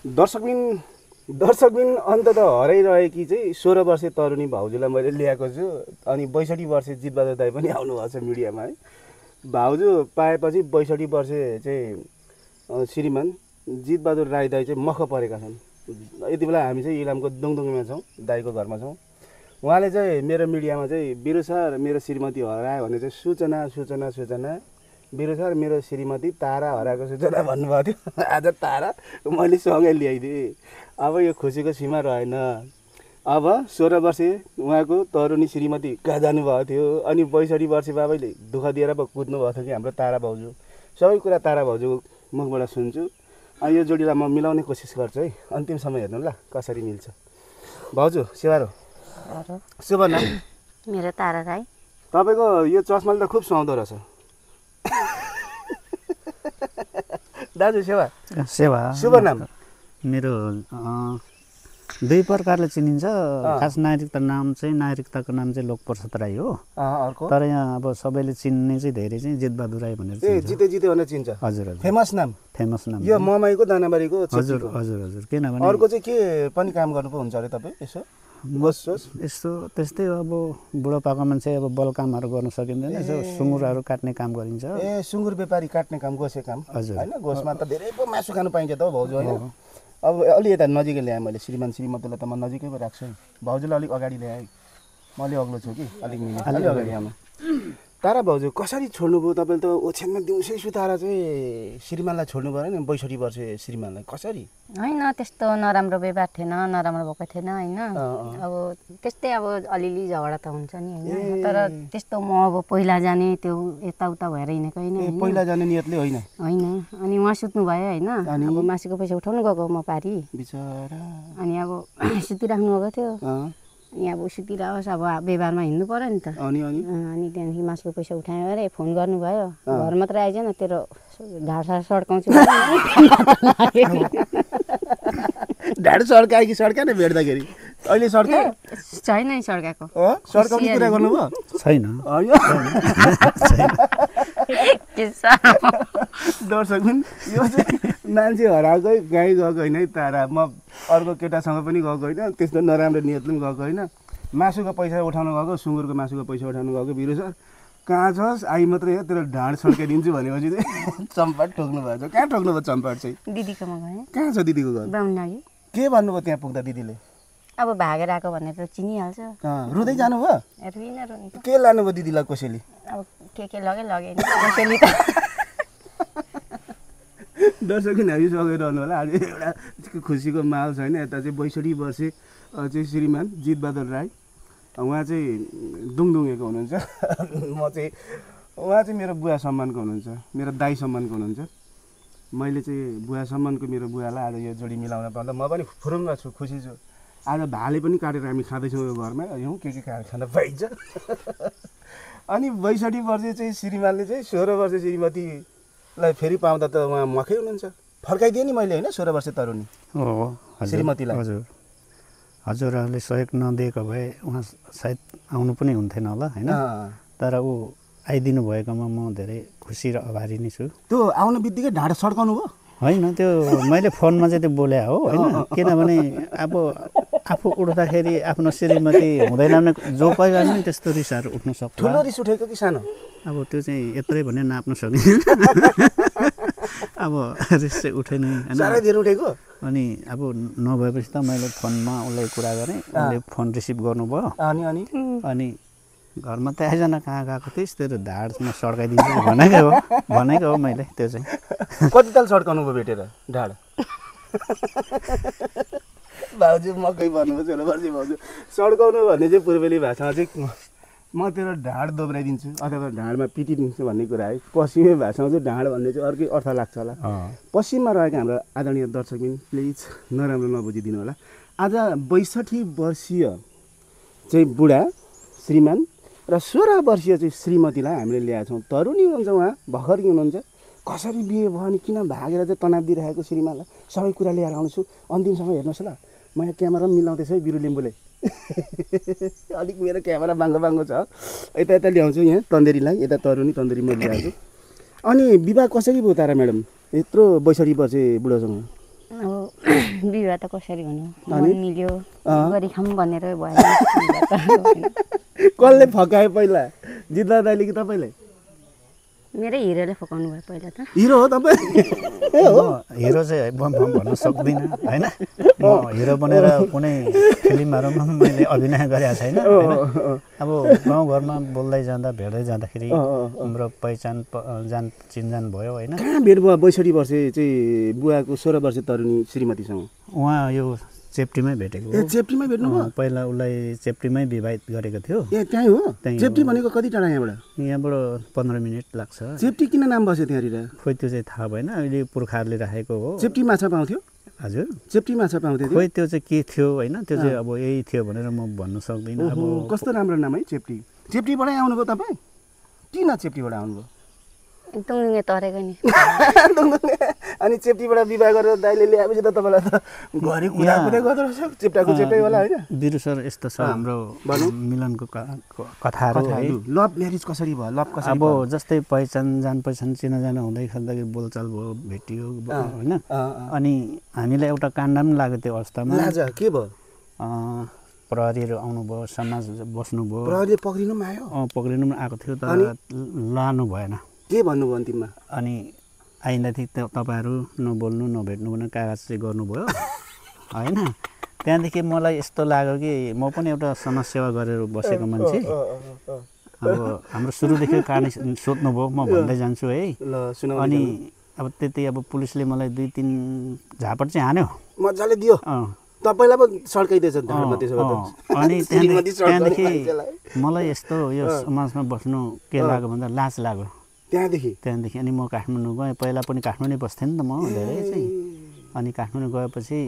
दर्शकबिन अन्तत हराइरहेकी चाहिँ 16 वर्षे तरुणी भाउजूलाई मैले ल्याएको छु। अनि 62 वर्षे जितबहादुर दाइ पनि आउनुभएको छ मिडियामा है। भाउजू पाएपछि 62 वर्षे चाहिँ श्रीमान जितबहादुर राई दाइ चाहिँ मख परेका छन्। यति बेला हामी चाहिँ इलामको दुङदुङमा छौँ, दाइको घरमा छौँ। उहाँले चाहिँ मेरो मिडियामा चाहिँ बिरु सर मेरो श्रीमती हरायो भने चाहिँ सूचना बिरु सर मेरो श्रीमती तारा हराएको सूचना भन्नुभएको थियो। आज तारा मैले सँगै ल्याइदिएँ। अब यो खुसीको सीमा रहेन। अब 16 वर्षे उहाँको तरुणी श्रीमती कहाँ जानुभएको थियो। अनि 62 वर्षे बाबैले दुःख दिएर पो कुद्नु भएको थियो कि हाम्रो तारा भाउजू। सबै कुरा तारा भाउजूको मुखबाट सुन्छु। अनि यो जोडीलाई म मिलाउने कोसिस गर्छु है। अन्तिम समय हेर्नु ल कसरी मिल्छ। भाउजू सेवारो शुभ नाम मेरो तारा राई। तपाईँको यो चस्माले त खुब सुहाउँदो रहेछ। दाजु सेवा शुभ नाम मेरो दुई प्रकारले चिनिन्छ। खास नागरिकता नाम चाहिँ नागरिकताको नाम चाहिँ लोकप्रसाद राई हो। तर यहाँ अब सबैले चिन्ने चाहिँ धेरै चाहिँ जितबहादुर राई भनेर चिन्छ। जिते भनेर चिन्छ। हजुर फेमस नाम यो ममाईको दानाबारीको। हजुर किनभने अर्को चाहिँ के पनि काम गर्नु पो हुन्छ अरे तपाईँ यसो यस्तो त्यस्तै अब बुढोपाको मान्छे अब बल कामहरू गर्न सकिँदैन। यसो सुँगुरहरू काट्ने काम गरिन्छ। सुँगुर व्यापारी काट्ने काम गोसे काम हजुर होइन। गोसमा त धेरै पो मासु खानु पाइन्छ त भाउजू होइन। अब अलि यता नजिकै ल्याएँ मैले श्रीमान श्रीमतीलाई त म नजिकै पो राख्छु। भाउजूलाई अलिक अगाडि ल्याएँ। म अलि अग्लो छु कि अलिक अगाडि आउनु। तारा भाउजू कसरी छोड्नुभयो तपाईँले त ओछ्यानमा दिउँसै सुताएर चाहिँ श्रीमानलाई छोड्नु पऱ्यो नि 62 वर्षे श्रीमानलाई कसरी? होइन त्यस्तो नराम्रो व्यवहार थिएन, नराम्रो भएको थिएन होइन। अब त्यस्तै अब अलिअलि झगडा त हुन्छ नि होइन। तर त्यस्तो म अब पहिला जाने त्यो यताउता भएर हिँडेको होइन। पहिला जाने नियतले होइन। अनि उहाँ सुत्नु भयो होइन। अब मासुको पैसा उठाउनु गएको म पारी बिचरा। अनि अब सुतिराख्नु भएको थियो। अनि अब सुतिरहोस् अब व्यवहारमा हिँड्नु पऱ्यो नि त। अनि त्यहाँदेखि मासुको पैसा उठायो अरे फोन गर्नुभयो। घर मात्रै आइज न तेरो ढाड सड्काउँछु। ढाड सड्कायो कि सड्काएन भेट्दाखेरि? अहिले सड्कायो छैन सड्काएको। सड्काउने कुरा गर्नुभयो छैन। दर्शक यो चाहिँ मान्छे हराएकै गाई गएको होइन है तारा। म अर्को केटासँग पनि गएको होइन, त्यस्तो नराम्रो नियतले पनि गएको होइन। मासुको पैसा उठाउनु गएको, सुँगुरको मासुको पैसा उठाउनु गएको। बिरु सर कहाँ छस्? आई मात्रै हो तेरो ढाड सड्काइदिन्छु भनेपछि चाहिँ चम्पाट ठोक्नु भएको छ। कहाँ ठोक्नु भयो चम्पाट चाहिँ? दिदीकोमा गएँ। कहाँ छ दिदीको घर? बाहुननागी। के भन्नुभयो त्यहाँ पुग्दा दिदीले? अब भागेर आएको भनेर त चिनिहाल्छ। रुँदै जानुभयो? के लानुभयो दिदीलाई कोसेली? अब के लगेन कोसेली त। दर्शक हामी सघाइरहनु होला। आज एउटा खुसीको माहौल छैन। यता चाहिँ 62 वर्षे चाहिँ श्रीमान जितबहादुर राई उहाँ चाहिँ दुङदुङेको हुनुहुन्छ। उहाँ चाहिँ मेरो बुवा सम्मानको हुनुहुन्छ, मेरो दाई सम्मानको हुनुहुन्छ। मैले चाहिँ बुवा सम्मानको मेरो बुवालाई आज यो जोडी मिलाउन पाउँदा म पनि फुरुङ्ग छु, खुसी छु। आज भाले पनि काटेर हामी खाँदैछौँ यो घरमा। यौँ के खान पाइन्छ। अनि 62 वर्षे चाहिँ श्रीमानले चाहिँ 16 वर्षे श्रीमतीलाई फेरि पाउँदा त उहाँ मकै हुनुहुन्छ। फर्काइदिएँ नि मैले होइन 16 वर्षे तरुणी श्रीमतीलाई। हजुरहरूले सहयोग नदिएको भए उहाँ सायद आउनु पनि हुन्थेन होला होइन। तर ऊ आइदिनु भएकोमा म धेरै खुसी र आभारी नै छु। त्यो आउनु बित्तिकै ढाड सड्काउनु भयो? होइन त्यो मैले फोनमा चाहिँ त्यो बोले हो होइन। किनभने अब आफू उठ्दाखेरि आफ्नो श्रीमती हुँदैन भने जो पहिला पनि त्यस्तो रिसहरू उठ्न सक्छ। ठुलो रिस उठेको कि सानो? अब त्यो चाहिँ यत्रै भने नाप्न सकिँदैन। अब रिस चाहिँ उठेन होइन। साह्रै धेरै उठेको? अनि अब नभएपछि त मैले फोनमा उसलाई कुरा गरेँ। उसले फोन रिसिभ गर्नुभयो। अनि घरमा त आइजना कहाँ गएको थिइस् तेरो ढाडमा सड्काइदिन्छु भनेको हो मैले। त्यो चाहिँ कति ताल सड्काउनु भयो भेटेर ढाड? भाउजू मकै भन्नुभयो 16 वर्षे भाउजू। सड्काउनु भन्ने चाहिँ पूर्वेली भाषामा चाहिँ म तेरो ढाड दोब्राइदिन्छु अथवा ढाडमा पिटिदिन्छु भन्ने कुरा है। पश्चिमी भाषामा चाहिँ ढाड भन्ने चाहिँ अर्कै अर्थ लाग्छ होला। पश्चिममा रहेका हाम्रो आदरणीय दर्शकबिन प्लिज नराम्रो नबुझिदिनु होला। आज 62 वर्षीय चाहिँ बुढा श्रीमान र 16 वर्षीय चाहिँ श्रीमतीलाई हामीले ल्याएको छौँ। तरुणी हुनुहुन्छ, उहाँ भर्खरै हुनुहुन्छ। कसरी बिहे भयो अनि किन भागेर चाहिँ तनाव दिइरहेको श्रीमानलाई सबै कुरा लिएर आउँछु। अन्तिमसम्म हेर्नुहोस् ल। म यहाँ क्यामेरा पनि मिलाउँदैछु है बिरु लिम्बूले। अलिक मेरो क्यामेरा बाङ्गो छ। यता ल्याउँछु यहाँ तन्देरीलाई, यता तरुणी तन्देरी म ल्याउँछु। अनि विवाह कसरी भयो तारा म्याडम यत्रो 62 वर्षे बुढोसँग? अब विवाह त कसरी भन्नु मन मिल्यो गरी खाऊँ भनेर भएन कसले फकायो पहिला जित्दा दाइले कि तपाईँले मेरै हिरोले फकाउनु भयो पहिला त हिरो हो तपाईँ हिरो चाहिँ भन्न सक्दिनँ होइन म हिरो बनेर कुनै फिल्महरूमा मैले अभिनय गरेको छैन अब गाउँघरमा बोल्दै जाँदा भेट्दै जाँदाखेरि हाम्रो पहिचान चिनजान भयो होइन कहाँ भेट भयो 62 वर्षे चाहिँ बुवाको 16 वर्षे तरुणी श्रीमतीसँग उहाँ यो चेप्टीमै भेटेको ए चेप्टीमै भेट्नु भयो पहिला उसलाई चेप्टीमै विवाहित गरेको थियो ए त्यहीँ हो चेप्टी भनेको कति टाढा यहाँबाट 15 मिनट लाग्छ चेप्टी किन नाम बस्यो त्यहाँनिर खोइ त्यो चाहिँ थाहा भएन अहिले पुर्खाहरूले राखेको हो चेप्टी माछा पाउँथ्यो हजुर चेप्टी माछा पाउँथ्यो खोइ त्यो चाहिँ के थियो होइन त्यो चाहिँ अब यही थियो भनेर म भन्न सक्दिनँ अब कस्तो राम्रो नाम है चेप्टी चेप्टीबाटै आउनुभयो तपाईँ किन चेप्टीबाट आउनुभयो तुङदुङे तरेको नि अनि चेप्टीबाट विवाह गरेर दाइले ल्याएपछि त तपाईँलाई त घरि कुरा कुदै गर्दो रहेछ चेप्टाको चेप्टै होला होइन बिरु सर यस्तो छ हाम्रो मिलनको कथाहरू लभ म्यारिज कसरी भयो लभ कसरी अब जस्तै पहिचान जान पहिचान चिनाजाना हुँदै खाँदाखेरि बोलचाल भयो भेटियो होइन अनि हामीलाई एउटा काण्ड पनि लाग्यो त्यो अवस्थामा के भयो प्रहरीहरू आउनुभयो समाज बस्नुभयो प्रहरीले पक्रिनु पनि आयो पक्रिनु पनि आएको थियो तर लानु भएन के भन्नुभयो अन्तिममा अनि आइन्दादेखि तपाईँहरू नबोल्नु नभेट्नु भनेर कागज चाहिँ गर्नुभयो होइन त्यहाँदेखि मलाई यस्तो लाग्यो कि म पनि एउटा समाजसेवा गरेर बसेको मान्छे अब हाम्रो सुरुदेखि कहानी सोध्नुभयो म भन्दै जान्छु है अनि अब त्यति अब पुलिसले मलाई 2-3 झापट चाहिँ हान्यो मजाले दियो तपाईँलाई पो सड्काइदिएछ अनि त्यहाँदेखि मलाई यस्तो यो समाजमा बस्नु के लाग्यो भन्दा लाज लाग्यो त्यहाँदेखि अनि म काठमाडौँ गएँ पहिला पनि काठमाडौँ बस्थेँ नि त म धेरै चाहिँ अनि काठमाडौँ गएपछि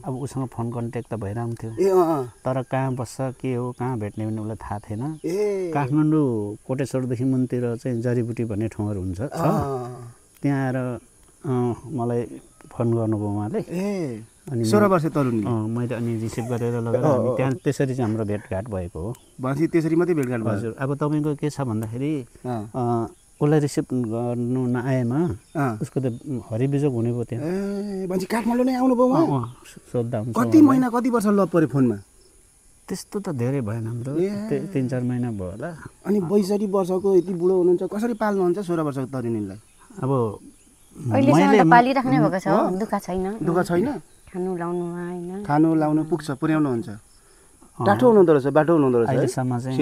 अब उसँग फोन कन्ट्याक्ट त भइरहन्थ्यो तर कहाँ बस्छ के हो कहाँ भेट्ने भने उसलाई थाहा थिएन काठमाडौँ कोटेश्वरदेखि मुनितिर चाहिँ जडीबुटी भन्ने ठाउँहरू हुन्छ त्यहाँ आएर मलाई फोन गर्नुभयो उहाँले अनि 16 वर्ष तरुणी मैले अनि रिसिभ गरेर लगेर अनि त्यहाँ त्यसरी चाहिँ हाम्रो भेटघाट भएको हो भनेपछि त्यसरी मात्रै भेटघाट भयो हजुर अब तपाईँको के छ भन्दाखेरि उसलाई रिसिभ गर्नु नआएमा उसको त हरिबिजोग हुने भयो त्यहाँ भनेपछि काठमाडौँ नै आउनुभयो सोद्धा हुन्छ कति महिना कति वर्ष लभ पऱ्यो फोनमा त्यस्तो त धेरै भएन हाम्रो 3-4 महिना भयो होला अनि 62 वर्षको यति बुढो हुनुहुन्छ कसरी पाल्नुहुन्छ 16 वर्षको तरुणीलाई अब मैले पालिराख्ने भएको छ दुःख छैन खानु लाउनु पुग्छ पुर्याउनुहुन्छ टाठो हुनुहुँदो रहेछ बाटो हुनुहुँदो रहेछ अहिलेसम्म चाहिँ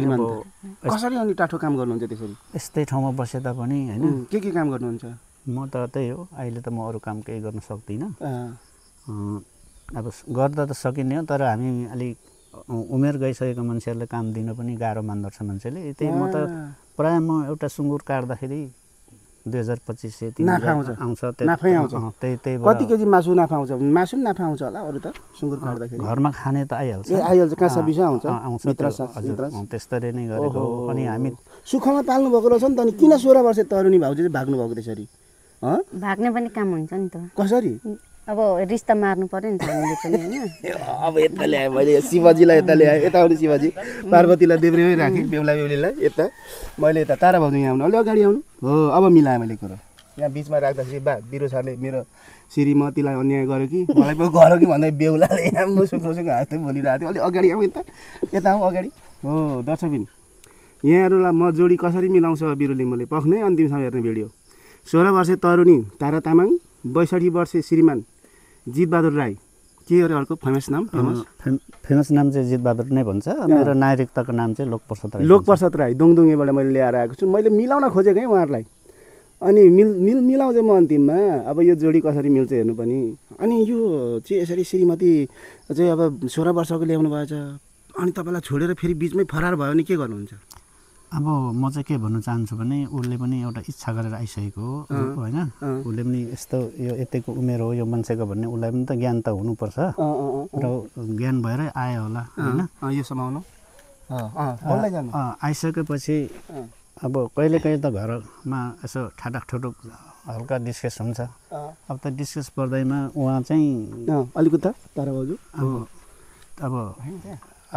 कसरी अनि टाठो काम गर्नुहुन्छ त्यसरी यस्तै ठाउँमा बसे तापनि होइन के काम गर्नुहुन्छ म त त्यही हो अहिले त म अरू काम केही गर्न सक्दिनँ अब गर्दा त सकिने हो तर हामी अलिक उमेर गइसकेको मान्छेहरूलाई काम दिन पनि गाह्रो मान्दो रहेछ मान्छेले त्यही म त प्रायः म एउटा सुँगुर काट्दाखेरि 2025 आउँछ त्यही कति केजी मासु नाफा आउँछ मासु पनि नाफा आउँछ होला अरू त सुँगुर काट्दाखेरि घरमा खाने त आइहाल्छ काँसा बिसा आउँछ त्यस्तरी नै गरेको अनि हामी सुखमा पाल्नु भएको रहेछ नि त अनि किन 16 वर्ष तरुणी भाउजू चाहिँ भाग्नु भएको त्यसरी भाग्ने पनि काम हुन्छ नि त कसरी अब रिस्ता मार्नु पर्यो नि त हामीले पनि हैन अब यता ल्याए मैले शिवजीलाई यता ल्याए यता आउनु शिवजी पार्वतीलाई देब्रेमै राखेँ बेहुला बेहुलीलाई यता मैले यता तारा भाउजू यहाँ आउनु अलि अगाडि आउनु हो अब मिलाएँ मैले कुरो यहाँ बिचमा राख्दाखेरि बिरु सरले मेरो श्रीमतीलाई अन्याय गर्यो कि मलाई पो गर्यो कि भन्दै बेहुलाले यहाँ मुसुक मुसुक हाँस्दै बोलिरहेको थियो अलिक अगाडि आउँ यता आउँ अगाडि हो दर्शकबिन यहाँहरूलाई म जोडी कसरी मिलाउँछ बिरु लिम्बूले पख्नै अन्तिमसम्म हेर्ने भिडियो 16 वर्षे तरुणी तारा तामाङ 62 वर्षे श्रीमान जितबहादुर राई के अरे अर्को फेमस नाम फेमस नाम चाहिँ जितबहादुर नै भन्छ मेरो नागरिकताको नाम चाहिँ लोकप्रसाद राई दुङदुङेबाट मैले ल्याएर आएको छु मैले मिलाउन खोजेको है उहाँहरूलाई अनि मिलाउँदै म अन्तिममा अब यो जोडी कसरी मिल्छ हेर्नु पनि अनि यो चाहिँ यसरी श्रीमती चाहिँ अब 16 वर्षको ल्याउनु भएछ अनि तपाईँलाई छोडेर फेरि बिचमै फरार भयो भने के गर्नुहुन्छ अब म चाहिँ के भन्न चाहन्छु भने उसले पनि एउटा इच्छा गरेर आइसकेको हो होइन उसले पनि यस्तो यो यतिको उमेर हो यो मान्छेको भन्ने उसलाई पनि त ज्ञान त हुनुपर्छ र ज्ञान भएरै आयो होला होइन यो समाउनु आइसकेपछि अब कहिले कहिले त घरमा यसो ठाटाक हल्का डिस्कस हुन्छ अब त डिस्कस पर्दैमा उहाँ चाहिँ अलिकति तारा भाउजू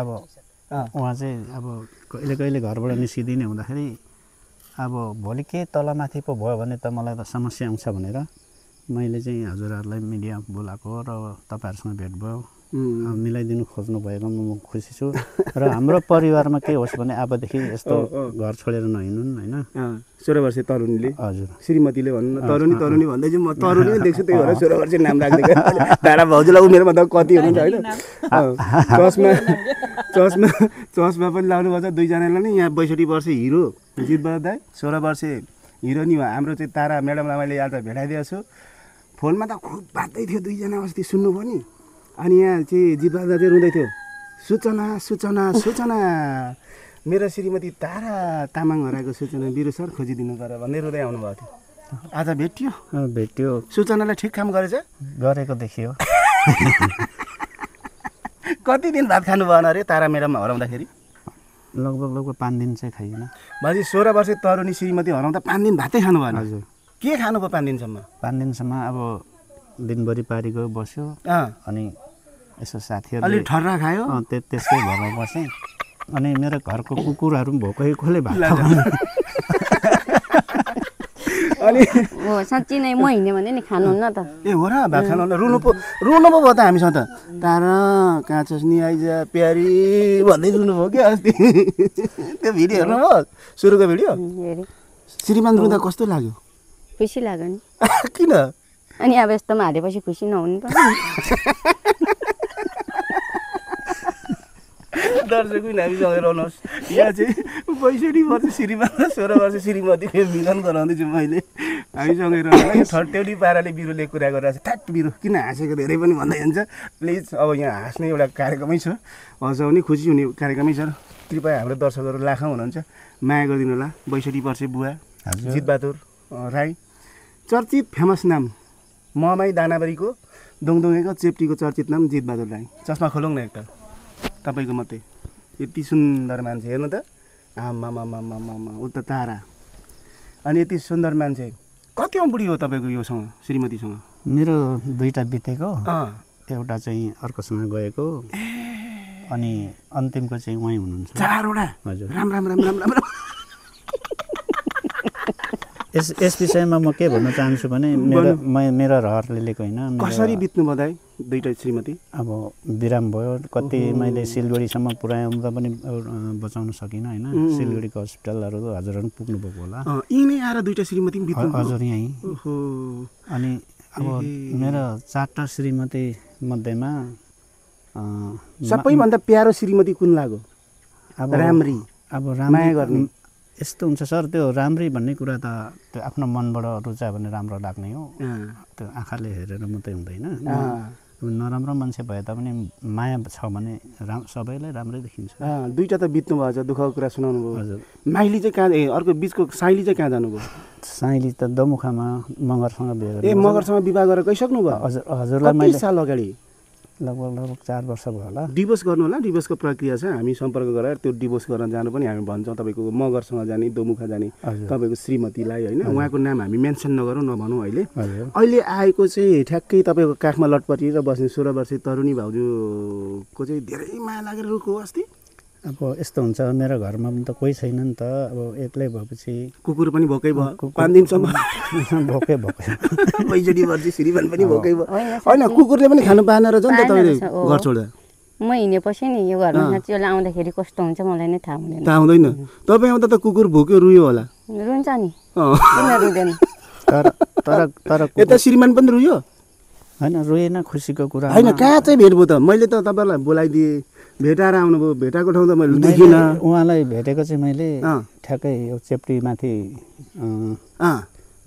अब उहाँ चाहिँ अब कहिले घरबाट निस्किदिने हुँदाखेरि अब भोलि के तलमाथि पो भयो भने त मलाई त समस्या आउँछ भनेर मैले चाहिँ हजुरहरूलाई मिडिया बोलाएको र तपाईँहरूसँग भेट भयो मिलाइदिनु खोज्नु भएकोमा म खुसी छु र हाम्रो परिवारमा के होस् भने अबदेखि यस्तो घर छोडेर नहिँड्नु होइन 16 वर्षे तरुणीले हजुर श्रीमतीले भन्नु तरुणी भन्दै चाहिँ म तरुणी नै देख्छु त्यही भएर 16 वर्षे नाम राख्दै तारा भाउजूलाई उमेरमा त कति हुनुहुन्छ होइन चस्मा पनि लाउनु पर्छ दुईजनालाई नै यहाँ 62 वर्षे हिरो जितबहादुर दाइ 16 वर्षे हिरो नि हाम्रो चाहिँ तारा म्याडमलाई मैले आज भेटाइदिएको छु फोनमा त खुब बाँच्दै थियो दुईजना अस्ति सुन्नुभयो नि अनि यहाँ चाहिँ जितबहादुर चाहिँ रुँदै थियो सूचना मेरो श्रीमती तारा तामाङ हराएको सूचना बिरु सर खोजिदिनु पर्यो भन्दै रुँदै आउनुभएको थियो आज भेट्यो सूचनालाई ठिक काम गरेको देखियो कति दिन भात खानु भएन अरे तारा म्याडम हराउँदाखेरि लगभग 5 दिन चाहिँ खाइएन भाइ 16 वर्षे तरुणी श्रीमती हराउँदा 5 दिन भातै खानु भएन हजुर के खानु भयो 5 दिनसम्म 5 दिनसम्म अब दिनभरि पारीको बस्यो अनि यसो साथीहरूले अलि ठर्रा खायो त्यसकै घरमा बसेँ अनि मेरो घरको कुकुरहरू पनि भोकैकोले भात अनि हो साँच्ची नै म हिँड्ने भने नि खानुहुन्न त ए हो र भात खानुहुन्न रुनु पो भयो त हामीसँग त तारा कहाँ छस् नि आइज प्यारी भन्दै रुनुभयो कि अस्ति त्यो भिडियो हेर्नुभयो सुरुको भिडियो श्रीमान रुँदा कस्तो लाग्यो खुसी लाग्यो नि किन अनि अब यस्तोमा हालेपछि खुसी नहुनु पर्ने दर्शक हामीसँग रहनुहोस् यहाँ चाहिँ 62 वर्ष श्रीमान 16 वर्ष श्रीमतीको मिलन गराउँदैछु मैले हामीसँगै रहनु ठट्यौली पाराले बिरुले कुरा गरिरहेको छ ठ्याट बिरु किन हाँसेको धेरै पनि भन्दै हुन्छ प्लिज अब यहाँ हाँस्ने एउटा कार्यक्रमै छ हँसाउने खुसी हुने कार्यक्रमै छ कृपया हाम्रो दर्शकहरू लाखौँ हुनुहुन्छ माया गरिदिनु होला 62 वर्षे बुवा जितबहादुर राई चर्चित फेमस नाम ममाई दानाबारीको दोङदोङेको चेप्टीको चर्चित नाम जितबहादुर राई चस्मा खोलौँ न एकताल तपाईँको मात्रै यति सुन्दर मान्छे हेर्नु त आमा उ त तारा अनि यति सुन्दर मान्छे कति बुढी हो तपाईँको योसँग श्रीमतीसँग मेरो 2टा बितेको एउटा चाहिँ अर्कोसँग गएको अनि अन्तिमको चाहिँ उहाँ हुनुहुन्छ 4वटा हजुर राम यस विषयमा म के भन्न चाहन्छु भने मेरो रहरले लिएको होइन कसरी बित्नु बधाई 2टा श्रीमती अब बिराम भयो कति मैले सिलगढीसम्म पुर्याउँदा पनि बचाउन सकिनँ होइन सिलगढीको हस्पिटलहरू हजुरहरू पुग्नु भएको होला यहीँ आएर 2टा श्रीमती हजुर यहीँ अनि अब मेरो 4टा श्रीमती मध्येमा सबैभन्दा प्यारो श्रीमती कुन लाग्यो अब राम्री अब माया गर्ने यस्तो हुन्छ सर त्यो राम्रै भन्ने कुरा त त्यो आफ्नो मनबाट रुचायो भने राम्रो लाग्ने हो त्यो आँखाले हेरेर मात्रै हुँदैन नराम्रो मान्छे भए तापनि माया छ भने सबैलाई राम्रै देखिन्छ 2टा त बित्नु भएछ दुःखको कुरा सुनाउनु भयो हजुर माइली चाहिँ कहाँ अर्को बिचको साइली चाहिँ कहाँ जानुभयो साइली त दमुखामा मगरसँग बिहे गरेँ मगरसँग विवाह गरेर गइसक्नु भयो हजुरलाई मैले साल अगाडि लगभग 4 वर्ष भयो होला डिभोर्स गर्नु होला डिभोर्सको प्रक्रिया छ हामी सम्पर्क गरेर त्यो डिभोर्स गर्न जानु पनि हामी भन्छौँ तपाईँको मगरसँग जाने दोमुखा जाने तपाईँको श्रीमतीलाई होइन उहाँको नाम हामी मेन्सन नगरौँ नभनौँ अहिले आएको चाहिँ ठ्याक्कै तपाईँको काखमा लटपटी र बस्ने 16 वर्षे तरुणी भाउजूको चाहिँ धेरै माया लागेर रुको अस्ति अब यस्तो हुन्छ मेरो घरमा पनि त कोही छैन नि त अब एक्लै भएपछि कुकुर पनि भोकै भयो 5 दिनसम्म भोकै 62 वर्षे श्रीमान पनि भोकै भयो होइन कुकुरले पनि खानु पाएन रहेछ नि त तपाईँले घर छोड्दा म हिँडेपछि नि यो घरमा साँच्चै होला आउँदाखेरि कस्तो हुन्छ मलाई नै थाहा हुँदैन तपाईँ आउँदा त कुकुर भोक्यो रुयो होला रुन्छ नि किन रुँदैन तर यता श्रीमान पनि रुयो होइन रोएन खुसीको कुरा होइन कहाँ चाहिँ भेट भयो त मैले त तपाईँलाई बोलाइदिएँ भेटाएर आउनुभयो भेटाएको ठाउँ त मैले देखिनँ उहाँलाई भेटेको चाहिँ मैले ठ्याक्कै यो चेप्टी माथि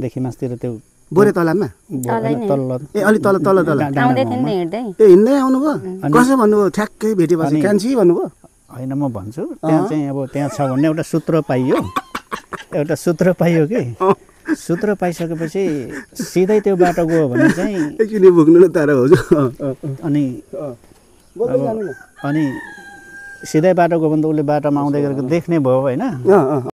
देखि मासतिर त्यो बोरे तलामा तल्लो ए अलि तल हिँड्दै आउनुभयो कसो भन्नुभयो ठ्याक्कै भेटेपछि कान्छी भन्नुभयो होइन म भन्छु त्यहाँ चाहिँ अब त्यहाँ छ भन्ने एउटा सूत्र पाइयो कि सूत्र पाइसकेपछि सिधै त्यो बाटो गयो भने चाहिँ एकछिन भोग्नु न तारा हो अनि सिधै बाटो गयो भने त उसले बाटोमा आउँदै गरेको देख्ने भयो होइन